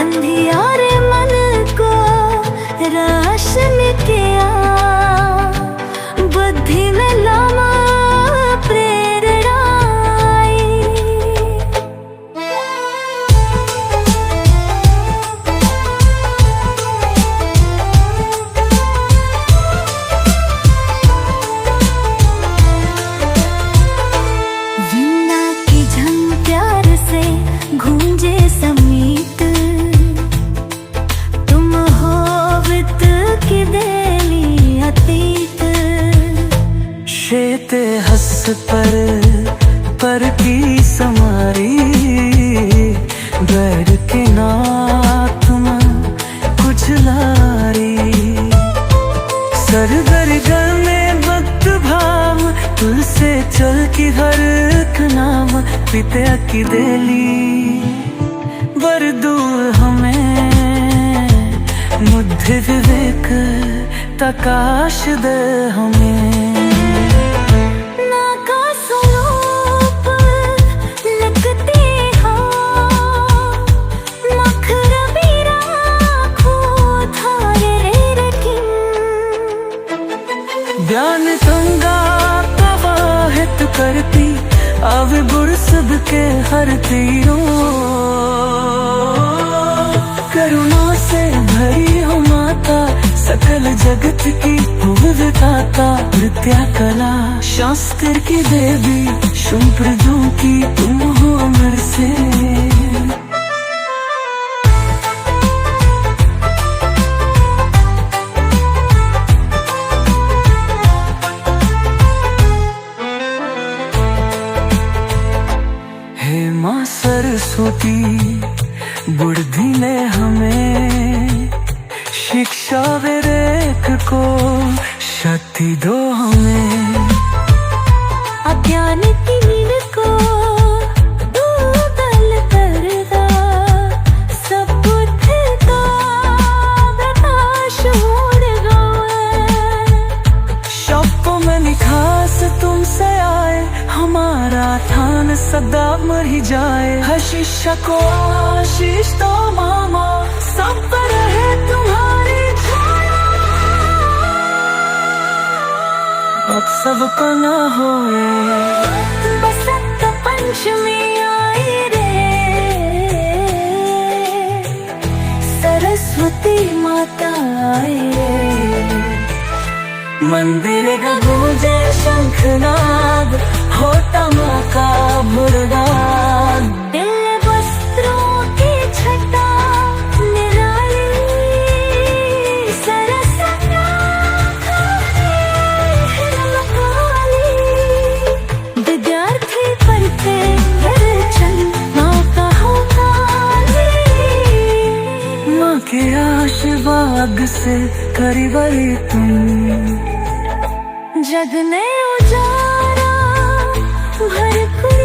अंधियारे मन को रोशन किया, बुद्धि में लामा प्रेरणा आई। वीणा की झंग प्यार से गूंजे समीत, तुम हो वित की देली अतीत। शेते हस पर की समारी, बैर के नाथ में कुछ लारी। सरगर में भक्त भाव, तुलसे चल की हर एक नाम। पिता की देली वरदू हमें, मुद्दे विवेक प्रकाश दे हमें। ज्ञान गंगा प्रवाहित करती, आवे बुर सब के हरती। करुणा से भरी हो माता, सकल जगत की हो विधाता। विद्या कला शास्त्र की देवी, शुभ्रदों की तुम हो अमर से। हे माँ सरस्वती, बुद्धि ने हमें शिक्षा विवेक को शक्ति दो हमें। अज्ञान की नींद को दूर कर दा, सब बुद्धि का प्रकाश होड़ गए। शब्दों में निखास तुमसे आए, हमारा ठान सदा मर ही जाए। हशीशा को आशीष दो मामा, सब पर है तुम्हारी छाया। अब सब पना होए, बसंत पंचमी आई रे, सरस्वती माता आई रे। मंदिर का गूंजे शंखनाद, होता माँ का मुर्दान। दिल वस्त्रों की छटा निराली, सरसना विद्यार्थी पढ़ते चल, माँ का होगा। माँ के आशीर्वाद से करी बड़ी तुम, जग ने उजारा भरपूर।